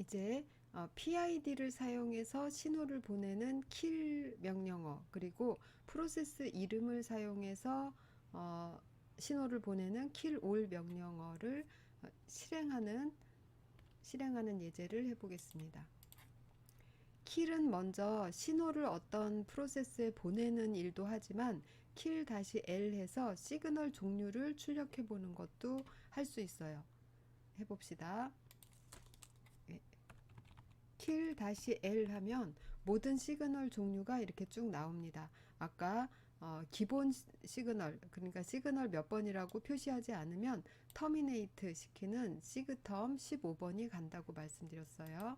이제 PID를 사용해서 신호를 보내는 kill 명령어, 그리고 프로세스 이름을 사용해서 신호를 보내는 kill all 명령어를 실행하는 예제를 해보겠습니다. kill은 먼저 신호를 어떤 프로세스에 보내는 일도 하지만 kill-l 해서 시그널 종류를 출력해 보는 것도 할 수 있어요. 해봅시다. kill-l 하면 모든 시그널 종류가 이렇게 쭉 나옵니다. 아까 기본 시그널, 그러니까 시그널 몇 번이라고 표시하지 않으면 터미네이트 시키는 시그텀 15번이 간다고 말씀드렸어요.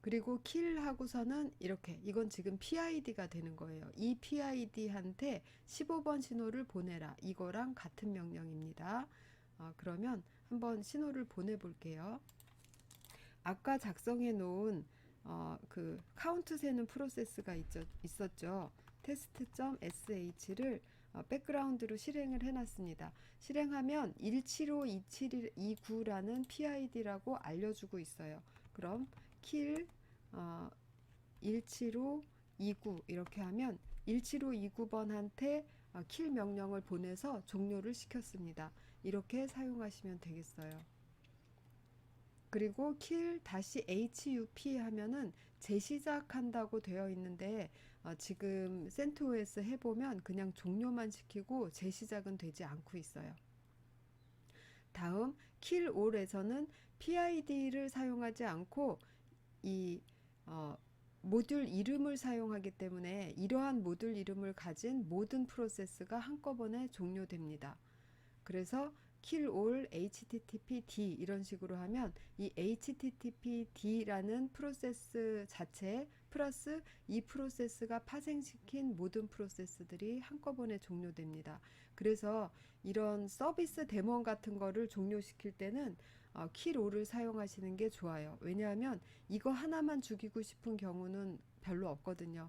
그리고 kill 하고서는 이렇게, 이건 지금 PID가 되는 거예요. 이 PID한테 15번 신호를 보내라, 이거랑 같은 명령입니다. 그러면 한번 신호를 보내 볼게요. 아까 작성해 놓은 그 카운트 세는 프로세스가 있었죠. test.sh를 백그라운드로 실행을 해놨습니다. 실행하면 1752729라는 PID라고 알려주고 있어요. 그럼 kill 17529 이렇게 하면 17529번한테 kill 명령을 보내서 종료를 시켰습니다. 이렇게 사용하시면 되겠어요. 그리고 kill-hup 하면은 재시작한다고 되어 있는데 지금 CentOS 해보면 그냥 종료만 시키고 재시작은 되지 않고 있어요. 다음 kill all에서는 PID를 사용하지 않고 이 모듈 이름을 사용하기 때문에 이러한 모듈 이름을 가진 모든 프로세스가 한꺼번에 종료됩니다. 그래서 kill all httpd 이런 식으로 하면 이 httpd라는 프로세스 자체 플러스 이 프로세스가 파생시킨 모든 프로세스들이 한꺼번에 종료됩니다. 그래서 이런 서비스 데몬 같은 거를 종료시킬 때는 kill all을 사용하시는 게 좋아요. 왜냐하면 이거 하나만 죽이고 싶은 경우는 별로 없거든요.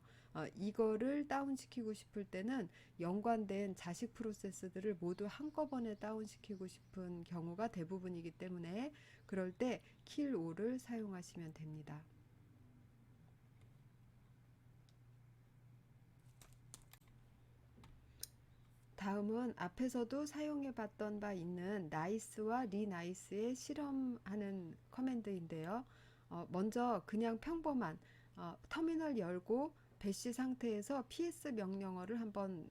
이거를 다운시키고 싶을 때는 연관된 자식 프로세스들을 모두 한꺼번에 다운시키고 싶은 경우가 대부분이기 때문에 그럴 때 kill all을 사용하시면 됩니다. 다음은 앞에서도 사용해 봤던 바 있는 nice와 renice의 실험하는 커맨드인데요. 먼저 그냥 평범한 터미널 열고 배시 상태에서 ps 명령어를 한번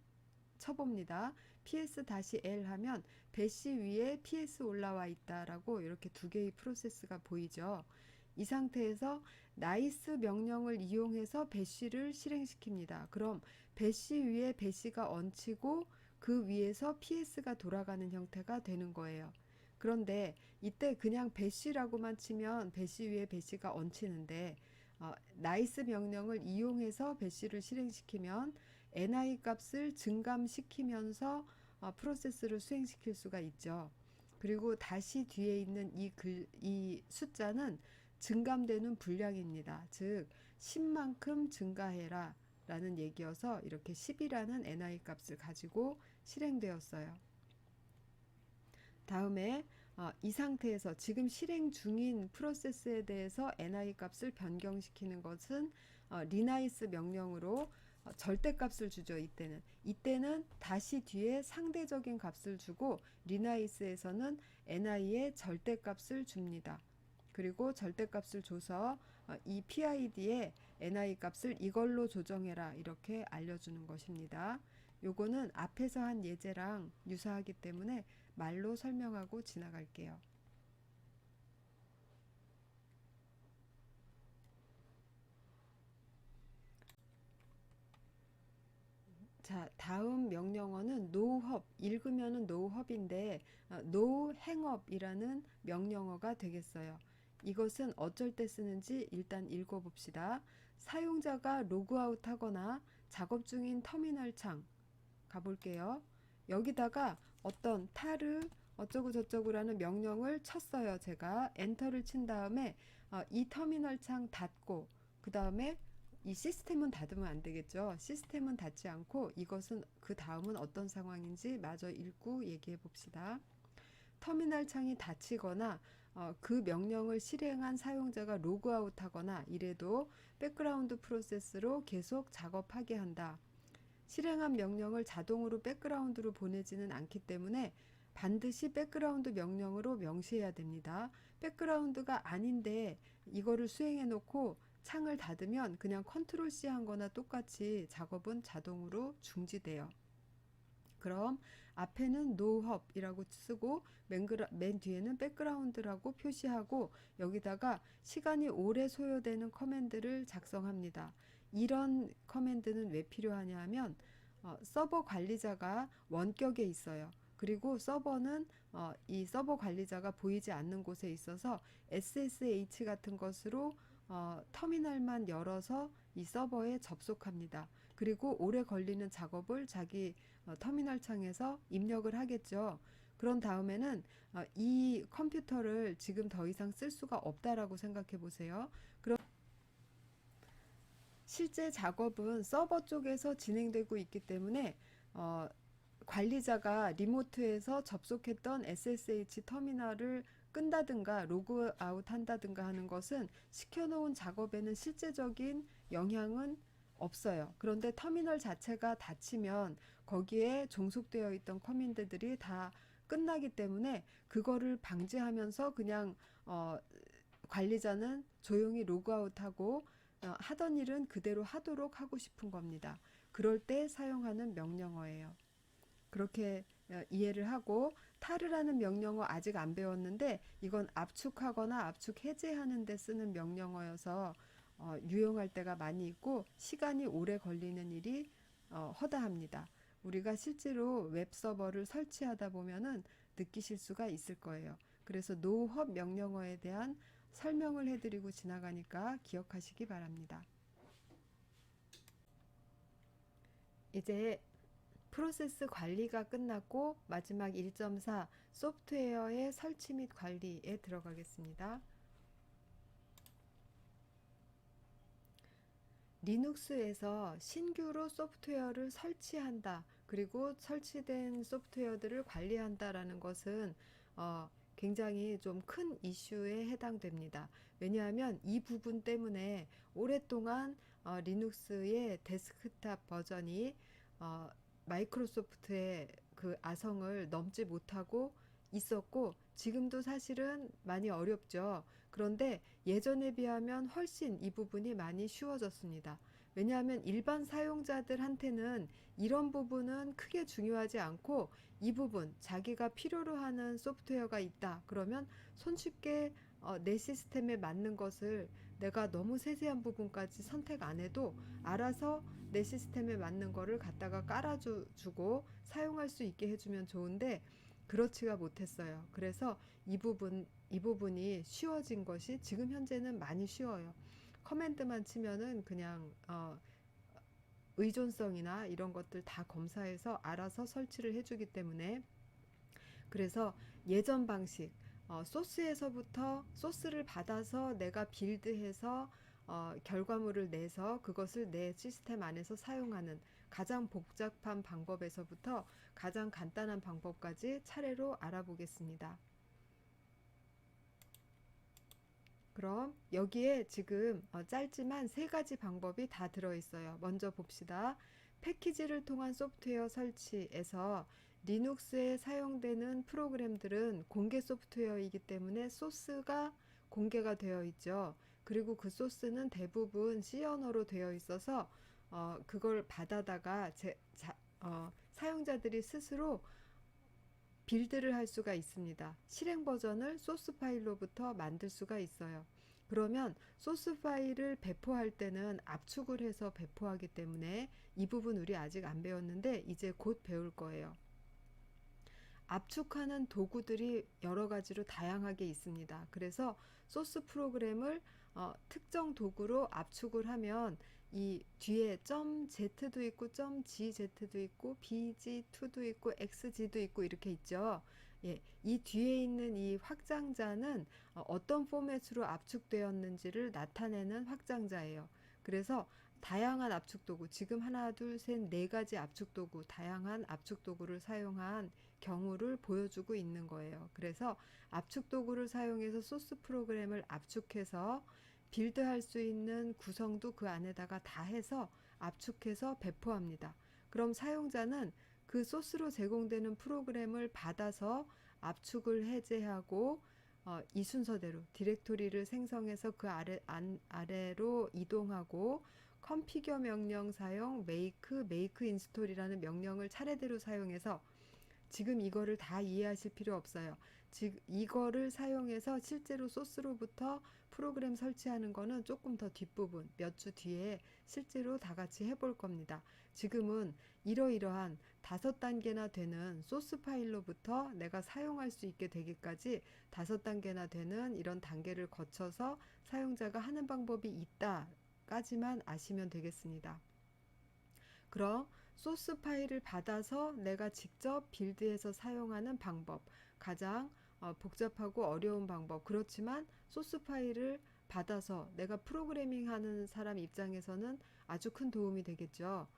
쳐봅니다. ps-l 하면 배시 위에 ps 올라와 있다라고 이렇게 두 개의 프로세스가 보이죠. 이 상태에서 nice 명령을 이용해서 배시를 실행시킵니다. 그럼 배시 위에 배시가 얹히고 그 위에서 ps가 돌아가는 형태가 되는 거예요. 그런데 이때 그냥 배시라고만 치면 배시 위에 배시가 얹히는데 nice 명령을 이용해서 배시를 실행시키면 ni 값을 증감시키면서 프로세스를 수행시킬 수가 있죠. 그리고 다시 뒤에 있는 이 숫자는 증감되는 분량입니다. 즉 10만큼 증가해라 라는 얘기여서 이렇게 10이라는 ni 값을 가지고 실행되었어요. 다음에 이 상태에서 지금 실행 중인 프로세스에 대해서 ni 값을 변경시키는 것은 renice 명령으로 절대값을 주죠. 이때는 다시 뒤에 상대적인 값을 주고 renice에서는 ni의 절대값을 줍니다. 그리고 절대값을 줘서 이 PID의 ni 값을 이걸로 조정해라 이렇게 알려주는 것입니다. 요거는 앞에서 한 예제랑 유사하기 때문에 말로 설명하고 지나갈게요. 자, 다음 명령어는 no-hop, 읽으면은 no-hop인데 no-hang-up이라는 명령어가 되겠어요. 이것은 어쩔 때 쓰는지 일단 읽어봅시다. 사용자가 로그아웃 하거나 작업 중인 터미널 창 가볼게요. 여기다가 어떤 타르 어쩌고 저쩌고라는 명령을 쳤어요. 제가 엔터를 친 다음에 이 터미널 창 닫고 그 다음에 이 시스템은 닫으면 안 되겠죠. 시스템은 닫지 않고 이것은 그 다음은 어떤 상황인지 마저 읽고 얘기해 봅시다. 터미널 창이 닫히거나 그 명령을 실행한 사용자가 로그아웃 하거나 이래도 백그라운드 프로세스로 계속 작업하게 한다. 실행한 명령을 자동으로 백그라운드로 보내지는 않기 때문에 반드시 백그라운드 명령으로 명시해야 됩니다. 백그라운드가 아닌데 이거를 수행해 놓고 창을 닫으면 그냥 컨트롤 C 한 거나 똑같이 작업은 자동으로 중지돼요. 그럼 앞에는 노헙이라고 쓰고 맨 뒤에는 백그라운드라고 표시하고 여기다가 시간이 오래 소요되는 커맨드를 작성합니다. 이런 커맨드는 왜 필요하냐 하면 서버 관리자가 원격에 있어요. 그리고 서버는 이 서버 관리자가 보이지 않는 곳에 있어서 SSH 같은 것으로 터미널만 열어서 이 서버에 접속합니다. 그리고 오래 걸리는 작업을 자기 터미널 창에서 입력을 하겠죠. 그런 다음에는 이 컴퓨터를 지금 더 이상 쓸 수가 없다라고 생각해 보세요. 그럼 실제 작업은 서버 쪽에서 진행되고 있기 때문에 관리자가 리모트에서 접속했던 SSH 터미널을 끈다든가 로그아웃 한다든가 하는 것은 시켜놓은 작업에는 실제적인 영향은 없어요. 그런데 터미널 자체가 닫히면 거기에 종속되어 있던 커맨드들이 다 끝나기 때문에 그거를 방지하면서 그냥 관리자는 조용히 로그아웃하고 하던 일은 그대로 하도록 하고 싶은 겁니다. 그럴 때 사용하는 명령어예요. 그렇게 이해를 하고 타르라는 명령어 아직 안 배웠는데 이건 압축하거나 압축 해제하는 데 쓰는 명령어여서 유용할 때가 많이 있고 시간이 오래 걸리는 일이 허다합니다. 우리가 실제로 웹서버를 설치하다 보면은 느끼실 수가 있을 거예요. 그래서 노헙 명령어에 대한 설명을 해드리고 지나가니까 기억하시기 바랍니다. 이제 프로세스 관리가 끝났고 마지막 1.4 소프트웨어의 설치 및 관리에 들어가겠습니다. 리눅스에서 신규로 소프트웨어를 설치한다. 그리고 설치된 소프트웨어들을 관리한다라는 것은 굉장히 좀 큰 이슈에 해당됩니다. 왜냐하면 이 부분 때문에 오랫동안 리눅스의 데스크탑 버전이 마이크로소프트의 그 아성을 넘지 못하고 있었고 지금도 사실은 많이 어렵죠. 그런데 예전에 비하면 훨씬 이 부분이 많이 쉬워졌습니다. 왜냐하면 일반 사용자들한테는 이런 부분은 크게 중요하지 않고 이 부분 자기가 필요로 하는 소프트웨어가 있다. 그러면 손쉽게 내 시스템에 맞는 것을 내가 너무 세세한 부분까지 선택 안 해도 알아서 내 시스템에 맞는 거를 갖다가 깔아주고 사용할 수 있게 해주면 좋은데 그렇지가 못했어요. 그래서 이 부분이 쉬워진 것이 지금 현재는 많이 쉬워요. 커맨드만 치면은 그냥 의존성이나 이런 것들 다 검사해서 알아서 설치를 해주기 때문에 그래서 예전 방식 소스에서부터 소스를 받아서 내가 빌드해서 결과물을 내서 그것을 내 시스템 안에서 사용하는 가장 복잡한 방법에서부터 가장 간단한 방법까지 차례로 알아보겠습니다. 그럼 여기에 지금 짧지만 세 가지 방법이 다 들어있어요. 먼저 봅시다. 패키지를 통한 소프트웨어 설치에서 리눅스에 사용되는 프로그램들은 공개 소프트웨어이기 때문에 소스가 공개가 되어 있죠. 그리고 그 소스는 대부분 C 언어로 되어 있어서 그걸 받아다가 사용자들이 스스로 빌드를 할 수가 있습니다. 실행 버전을 소스 파일로부터 만들 수가 있어요. 그러면 소스 파일을 배포할 때는 압축을 해서 배포하기 때문에 이 부분 우리 아직 안 배웠는데 이제 곧 배울 거예요. 압축하는 도구들이 여러 가지로 다양하게 있습니다. 그래서 소스 프로그램을 특정 도구로 압축을 하면 이 뒤에 .z도 있고 .gz도 있고 bg2도 있고 xg도 있고 이렇게 있죠. 예, 이 뒤에 있는 이 확장자는 어떤 포맷으로 압축되었는지를 나타내는 확장자예요. 그래서 다양한 압축 도구, 지금 하나, 둘, 셋, 네 가지 압축 도구, 다양한 압축 도구를 사용한 경우를 보여주고 있는 거예요. 그래서 압축 도구를 사용해서 소스 프로그램을 압축해서 빌드할 수 있는 구성도 그 안에다가 다 해서 압축해서 배포합니다. 그럼 사용자는 그 소스로 제공되는 프로그램을 받아서 압축을 해제하고 이 순서대로 디렉토리를 생성해서 그 아래로 이동하고 컴피겨 명령 사용 make 인스톨이라는 명령을 차례대로 사용해서 지금 이거를 다 이해하실 필요 없어요. 즉 이거를 사용해서 실제로 소스로부터 프로그램 설치하는 거는 조금 더 뒷부분 몇 주 뒤에 실제로 다 같이 해볼 겁니다. 지금은 이러이러한 5단계나 되는 소스 파일로부터 내가 사용할 수 있게 되기까지 5단계나 되는 이런 단계를 거쳐서 사용자가 하는 방법이 있다까지만 아시면 되겠습니다. 그럼 소스 파일을 받아서 내가 직접 빌드해서 사용하는 방법, 가장 복잡하고 어려운 방법. 그렇지만 소스 파일을 받아서 내가 프로그래밍 하는 사람 입장에서는 아주 큰 도움이 되겠죠.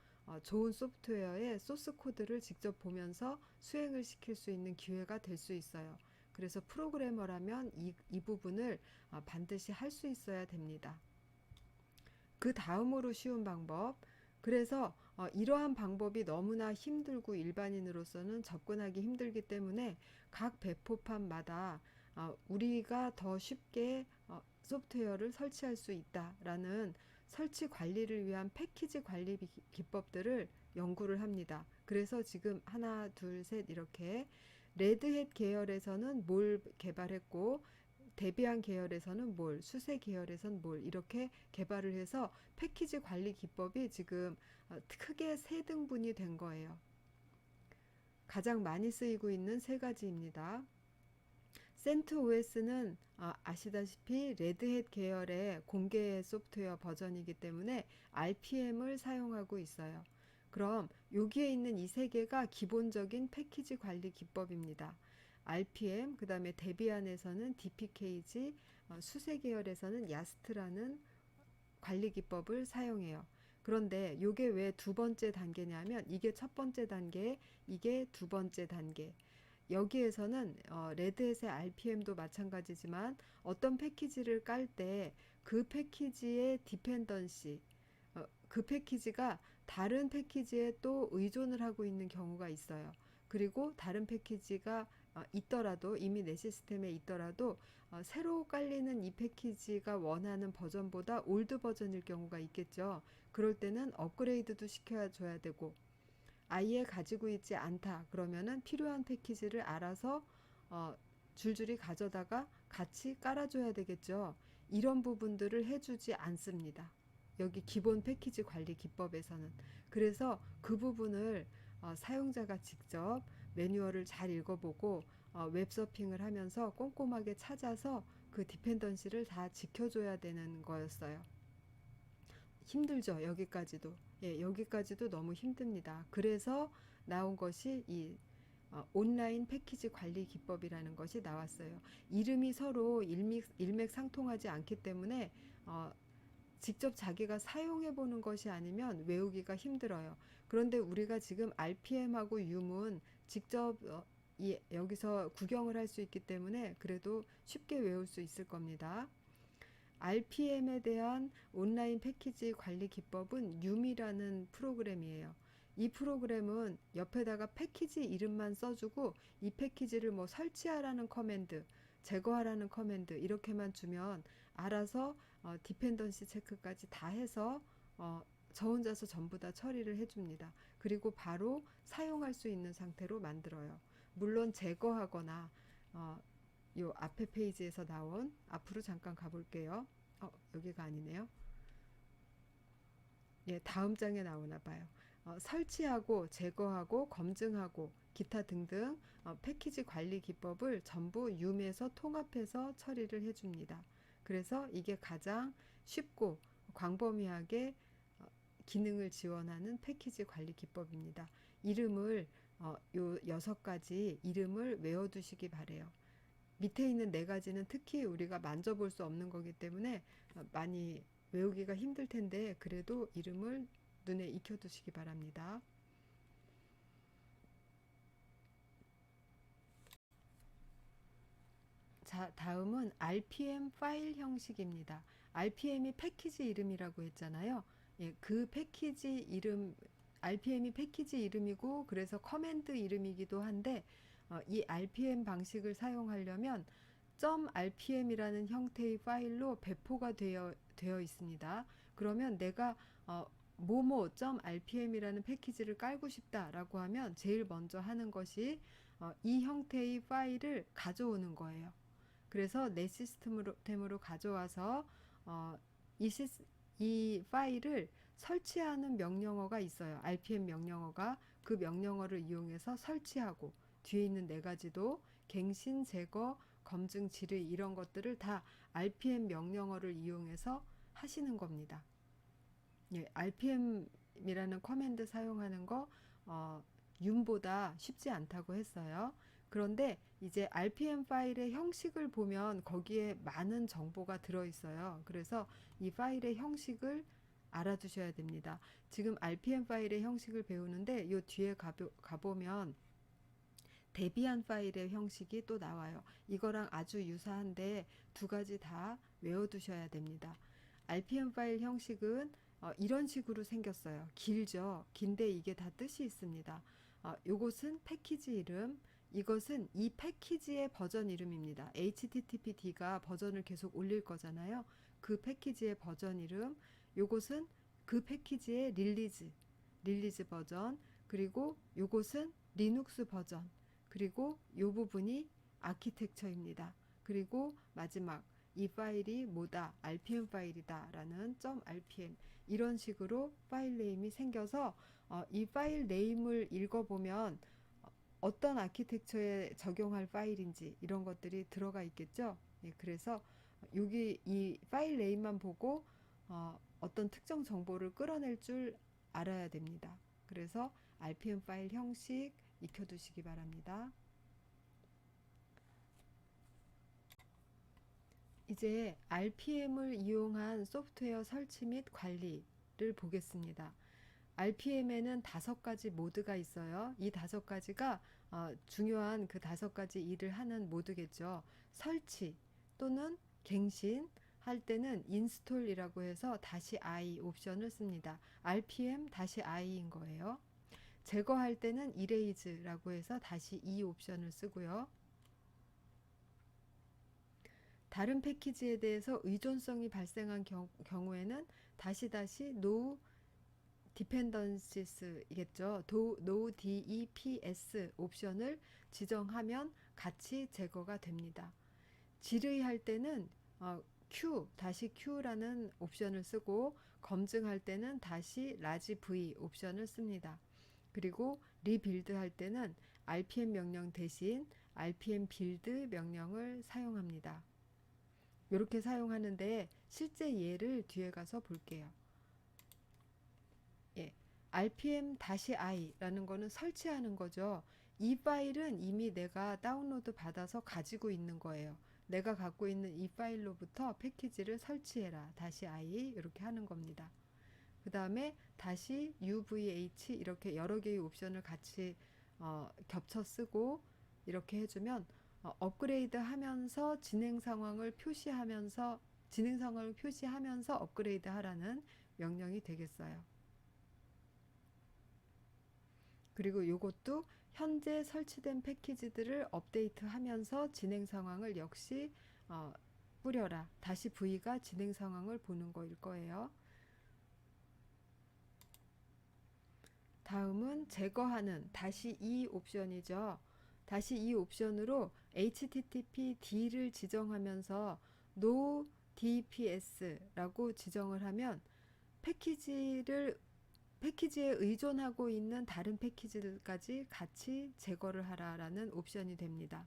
좋은 소프트웨어의 소스 코드를 직접 보면서 수행을 시킬 수 있는 기회가 될 수 있어요. 그래서 프로그래머라면 이 부분을 반드시 할 수 있어야 됩니다. 그 다음으로 쉬운 방법. 그래서 이러한 방법이 너무나 힘들고 일반인으로서는 접근하기 힘들기 때문에 각 배포판마다 우리가 더 쉽게 소프트웨어를 설치할 수 있다라는 설치 관리를 위한 패키지 관리 기법들을 연구를 합니다. 그래서 지금 하나, 둘, 셋 이렇게 레드햇 계열에서는 뭘 개발했고 데비안 계열에서는 뭘, 수세 계열에서는 뭘 이렇게 개발을 해서 패키지 관리 기법이 지금 크게 세 등분이 된 거예요. 가장 많이 쓰이고 있는 세 가지입니다. CentOS는 아시다시피 레드햇 계열의 공개 소프트웨어 버전이기 때문에 RPM을 사용하고 있어요. 그럼 여기에 있는 이 세 개가 기본적인 패키지 관리 기법입니다. RPM, 그 다음에 데비안에서는 DPKG, 수세 계열에서는 야스트라는 관리 기법을 사용해요. 그런데 이게 왜 두 번째 단계냐면 이게 첫 번째 단계, 이게 두 번째 단계. 여기에서는 레드햇의 RPM도 마찬가지지만 어떤 패키지를 깔 때 그 패키지의 디펜던시, 그 패키지가 다른 패키지에 또 의존을 하고 있는 경우가 있어요. 그리고 다른 패키지가 있더라도 이미 내 시스템에 있더라도 새로 깔리는 이 패키지가 원하는 버전보다 올드 버전일 경우가 있겠죠. 그럴 때는 업그레이드도 시켜줘야 되고 아예 가지고 있지 않다 그러면은 필요한 패키지를 알아서 줄줄이 가져다가 같이 깔아줘야 되겠죠. 이런 부분들을 해주지 않습니다. 여기 기본 패키지 관리 기법에서는. 그래서 그 부분을 사용자가 직접 매뉴얼을 잘 읽어보고 웹서핑을 하면서 꼼꼼하게 찾아서 그 디펜던시를 다 지켜줘야 되는 거였어요. 힘들죠. 여기까지도. 예, 여기까지도 너무 힘듭니다. 그래서 나온 것이 이 온라인 패키지 관리 기법이라는 것이 나왔어요. 이름이 서로 일맥상통하지 않기 때문에 직접 자기가 사용해 보는 것이 아니면 외우기가 힘들어요. 그런데 우리가 지금 RPM하고 유문 직접 여기서 구경을 할 수 있기 때문에 그래도 쉽게 외울 수 있을 겁니다. RPM에 대한 온라인 패키지 관리 기법은 유미라는 프로그램이에요. 이 프로그램은 옆에다가 패키지 이름만 써주고 이 패키지를 뭐 설치하라는 커맨드, 제거하라는 커맨드 이렇게만 주면 알아서 디펜던시 체크까지 다 해서 저 혼자서 전부 다 처리를 해줍니다. 그리고 바로 사용할 수 있는 상태로 만들어요. 물론 제거하거나 요 앞에 페이지에서 나온 앞으로 잠깐 가볼게요. 여기가 아니네요. 예, 다음 장에 나오나 봐요. 설치하고 제거하고 검증하고 기타 등등 패키지 관리 기법을 전부 유미에서 통합해서 처리를 해줍니다. 그래서 이게 가장 쉽고 광범위하게 기능을 지원하는 패키지 관리 기법입니다. 이름을 요 6가지 이름을 외워두시기 바래요. 밑에 있는 4가지는 특히 우리가 만져볼 수 없는 거기 때문에 많이 외우기가 힘들 텐데 그래도 이름을 눈에 익혀두시기 바랍니다. 자, 다음은 RPM 파일 형식입니다. RPM이 패키지 이름이라고 했잖아요. 예, 그 패키지 이름, RPM이 패키지 이름이고 그래서 커맨드 이름이기도 한데 이 RPM 방식을 사용하려면 .rpm이라는 형태의 파일로 배포가 되어 있습니다. 그러면 내가 momo.rpm이라는 패키지를 깔고 싶다라고 하면 제일 먼저 하는 것이 이 형태의 파일을 가져오는 거예요. 그래서 내 시스템으로 가져와서 어, 이, 이 파일을 설치하는 명령어가 있어요. RPM 명령어가 그 명령어를 이용해서 설치하고 뒤에 있는 네 가지도 갱신, 제거, 검증, 질의 이런 것들을 다 RPM 명령어를 이용해서 하시는 겁니다. 예, RPM이라는 커맨드 사용하는 거 윤보다 쉽지 않다고 했어요. 그런데 이제 RPM 파일의 형식을 보면 거기에 많은 정보가 들어있어요. 그래서 이 파일의 형식을 알아두셔야 됩니다. 지금 RPM 파일의 형식을 배우는데 요 뒤에 가보면 데비안 파일의 형식이 또 나와요. 이거랑 아주 유사한데 두 가지 다 외워두셔야 됩니다. RPM 파일 형식은 이런 식으로 생겼어요. 길죠. 긴데 이게 다 뜻이 있습니다. 요것은 패키지 이름, 이것은 이 패키지의 버전 이름입니다. HTTPD가 버전을 계속 올릴 거잖아요. 그 패키지의 버전 이름, 요것은 그 패키지의 릴리즈 버전, 그리고 요것은 리눅스 버전, 그리고 요 부분이 아키텍처입니다. 그리고 마지막 이 파일이 뭐다? RPM 파일이다 라는 .rpm 이런 식으로 파일 네임이 생겨서 이 파일 네임을 읽어보면 어떤 아키텍처에 적용할 파일인지 이런 것들이 들어가 있겠죠. 예, 그래서 여기 이 파일 네임만 보고 어떤 특정 정보를 끌어낼 줄 알아야 됩니다. 그래서 RPM 파일 형식 익혀두시기 바랍니다. 이제 RPM을 이용한 소프트웨어 설치 및 관리를 보겠습니다. RPM에는 5가지 모드가 있어요. 이 5가지가 중요한 그 5가지 일을 하는 모드겠죠. 설치 또는 갱신 할 때는 인스톨이라고 해서 -i 옵션을 씁니다. RPM -i인 거예요. 제거할 때는 erase라고 해서 -e 옵션을 쓰고요. 다른 패키지에 대해서 의존성이 발생한 경우에는 no dependencies이겠죠. no deps 옵션을 지정하면 같이 제거가 됩니다. 질의할 때는 Q라는 옵션을 쓰고 검증할 때는 large V 옵션을 씁니다. 그리고 리빌드 할 때는 RPM 명령 대신 RPM 빌드 명령을 사용합니다. 이렇게 사용하는데 실제 예를 뒤에 가서 볼게요. 예, RPM-i라는 거는 설치하는 거죠. 이 파일은 이미 내가 다운로드 받아서 가지고 있는 거예요. 내가 갖고 있는 이 파일로부터 패키지를 설치해라. -i 이렇게 하는 겁니다. 그 다음에 -uvh 이렇게 여러 개의 옵션을 같이 겹쳐 쓰고 이렇게 해주면 업그레이드 하면서 진행 상황을 표시하면서 업그레이드 하라는 명령이 되겠어요. 그리고 이것도 현재 설치된 패키지들을 업데이트하면서 진행 상황을 역시 뿌려라. V가 진행 상황을 보는 거일 거예요. 다음은 제거하는 -e 옵션이죠. -e 옵션으로 HTTPD를 지정하면서 no dps라고 지정을 하면 패키지에 의존하고 있는 다른 패키지들까지 같이 제거를 하라라는 옵션이 됩니다.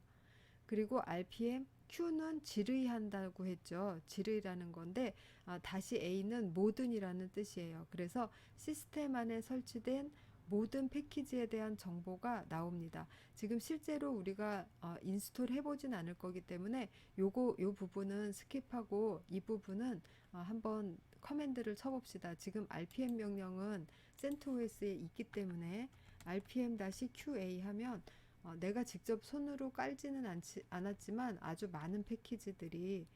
그리고 RPM Q는 질의한다고 했죠. 질의라는 건데 -a는 모든이라는 뜻이에요. 그래서 시스템 안에 설치된 모든 패키지에 대한 정보가 나옵니다. 지금 실제로 우리가 인스톨 해보진 않을 거기 때문에 요 부분은 스킵하고 이 부분은 한번 커맨드를 쳐봅시다. 지금 RPM 명령은 CentOS에 있기 때문에 RPM-QA 하면 내가 직접 손으로 깔지는 않았지만 아주 많은 패키지들이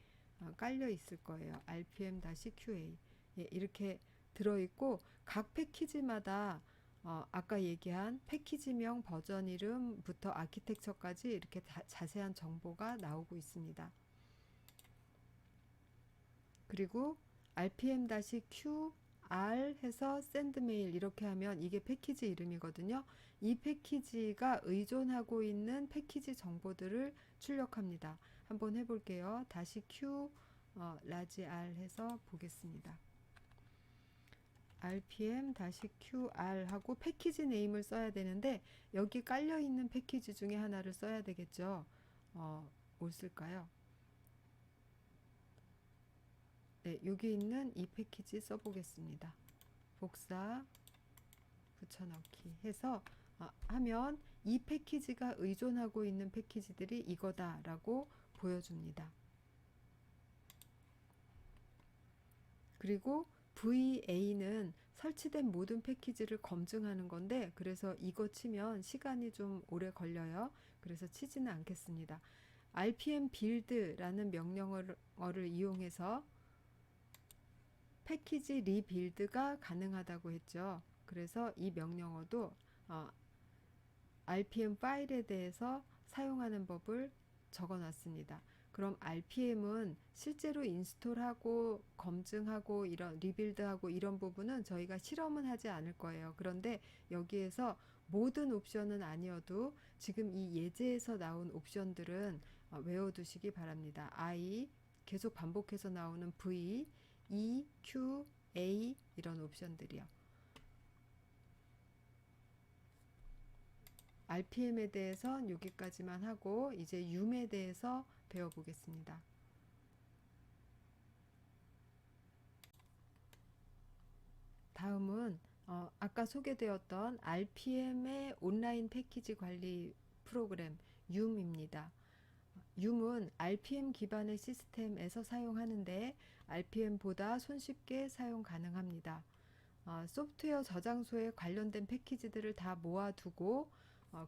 깔려 있을 거예요. rpm-qa 이렇게 들어있고 각 패키지마다 아까 얘기한 패키지명, 버전 이름부터 아키텍처까지 이렇게 자세한 정보가 나오고 있습니다. 그리고 rpm-q-r 해서 send mail 이렇게 하면 이게 패키지 이름이거든요. 이 패키지가 의존하고 있는 패키지 정보들을 출력합니다. 한번 해볼게요. 다시 q 라지 r 해서 보겠습니다. rpm-qr 하고 패키지 네임을 써야 되는데 여기 깔려 있는 패키지 중에 하나를 써야 되겠죠. 뭘 쓸까요? 네, 여기 있는 이 패키지 써보겠습니다. 복사 붙여넣기 해서 하면 이 패키지가 의존하고 있는 패키지들이 이거다라고 보여줍니다. 그리고 VA는 설치된 모든 패키지를 검증하는 건데 그래서 이거 치면 시간이 좀 오래 걸려요. 그래서 치지는 않겠습니다. rpm build라는 명령어를 이용해서 패키지 리빌드가 가능하다고 했죠. 그래서 이 명령어도 rpm 파일에 대해서 사용하는 법을 적어 놨습니다. 그럼 rpm은 실제로 인스톨하고 검증하고 이런 리빌드하고 이런 부분은 저희가 실험은 하지 않을 거예요. 그런데 여기에서 모든 옵션은 아니어도 지금 이 예제에서 나온 옵션들은 외워두시기 바랍니다. I 계속 반복해서 나오는 V, E, Q, A 이런 옵션들이요. rpm에 대해선 여기까지만 하고 이제 um에 대해서 배워보겠습니다. 다음은 아까 소개되었던 rpm의 온라인 패키지 관리 프로그램 um입니다. um은 rpm 기반의 시스템에서 사용하는데 rpm보다 손쉽게 사용 가능합니다. 소프트웨어 저장소에 관련된 패키지들을 다 모아두고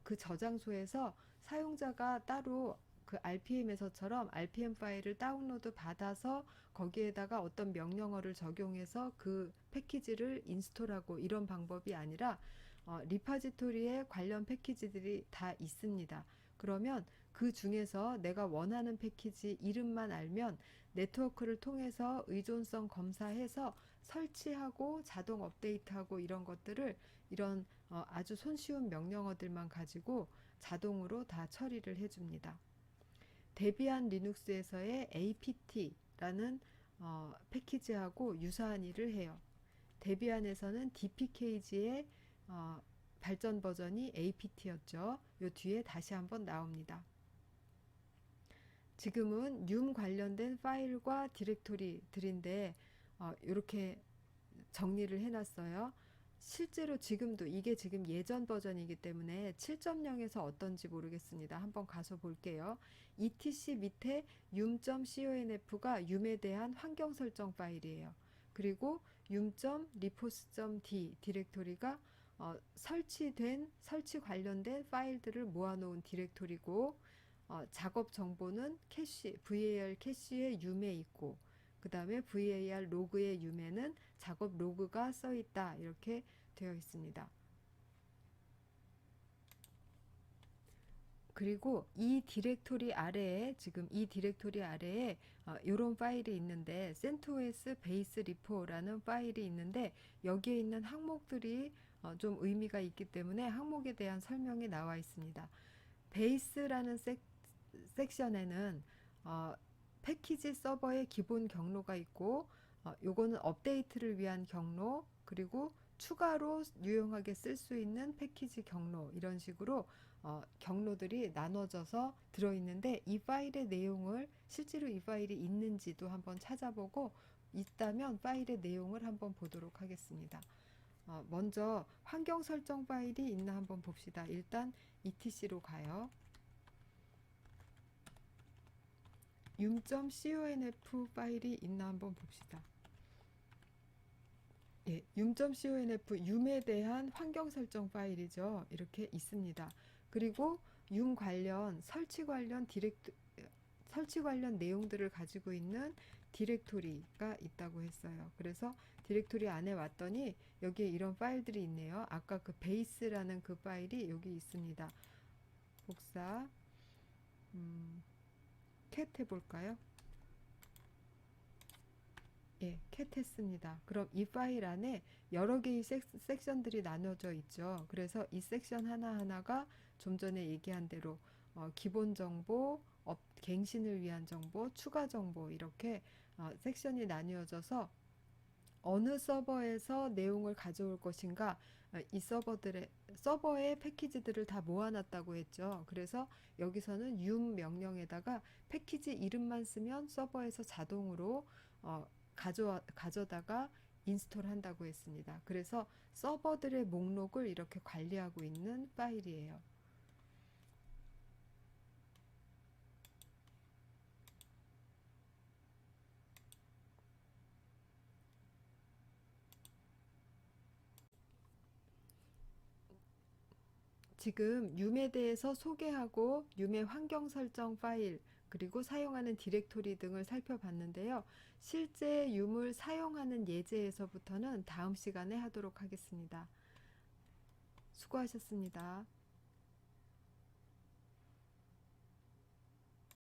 그 저장소에서 사용자가 따로 그 rpm에서처럼 rpm 파일을 다운로드 받아서 거기에다가 어떤 명령어를 적용해서 그 패키지를 인스톨하고 이런 방법이 아니라 리파지토리에 관련 패키지들이 다 있습니다. 그러면 그 중에서 내가 원하는 패키지 이름만 알면 네트워크를 통해서 의존성 검사해서 설치하고 자동 업데이트하고 이런 것들을 이런 아주 손쉬운 명령어들만 가지고 자동으로 다 처리를 해줍니다. 데비안 리눅스에서의 apt라는 패키지하고 유사한 일을 해요. 데비안에서는 dpkg의 발전 버전이 apt였죠. 요 뒤에 다시 한번 나옵니다. 지금은 관련된 파일과 디렉토리들인데 이렇게 정리를 해놨어요. 실제로 지금도 이게 지금 예전 버전이기 때문에 7.0에서 어떤지 모르겠습니다. 한번 가서 볼게요. etc 밑에 um.conf가 um에 대한 환경 설정 파일이에요. 그리고 um.repos.d 디렉토리가 설치 관련된 파일들을 모아놓은 디렉토리고 작업 정보는 캐시, var 캐시의 um에 있고 그 다음에 var 로그의 um에는 작업 로그가 써 있다 이렇게 되어 있습니다. 그리고 이 디렉토리 아래에 지금 이 디렉토리 아래에 이런 파일이 있는데 CentOS 베이스 리포라는 파일이 있는데 여기에 있는 항목들이 좀 의미가 있기 때문에 항목에 대한 설명이 나와 있습니다. 베이스라는 섹션에는 패키지 서버의 기본 경로가 있고 요거는 업데이트를 위한 경로 그리고 추가로 유용하게 쓸 수 있는 패키지 경로 이런 식으로 경로들이 나눠져서 들어있는데 이 파일의 내용을 실제로 이 파일이 있는지도 한번 찾아보고 있다면 파일의 내용을 한번 보도록 하겠습니다. 먼저 환경 설정 파일이 있나 한번 봅시다. 일단 etc로 가요. um.conf 파일이 있나 한번 봅시다. 예, um.conf um에 대한 환경 설정 파일이죠. 이렇게 있습니다. 그리고 융 관련 설치 관련 내용들을 가지고 있는 디렉토리가 있다고 했어요. 그래서 디렉토리 안에 왔더니 여기에 이런 파일들이 있네요. 아까 그 베이스라는 그 파일이 여기 있습니다. 복사 캣 해볼까요? 예, 캣 했습니다. 그럼 이 파일 안에 여러 개의 섹션들이 나눠져 있죠. 그래서 이 섹션 하나하나가 좀 전에 얘기한 대로 기본 정보, 갱신을 위한 정보, 추가 정보 이렇게 섹션이 나뉘어져서 어느 서버에서 내용을 가져올 것인가 이 서버의 패키지들을 다 모아놨다고 했죠. 그래서 여기서는 명령에다가 패키지 이름만 쓰면 서버에서 자동으로 어, 가져다가 인스톨 한다고 했습니다. 그래서 서버들의 목록을 이렇게 관리하고 있는 파일이에요. 지금 윰에 대해서 소개하고 윰의 환경 설정 파일 그리고 사용하는 디렉토리 등을 살펴봤는데요. 실제 윰을 사용하는 예제에서부터는 다음 시간에 하도록 하겠습니다. 수고하셨습니다.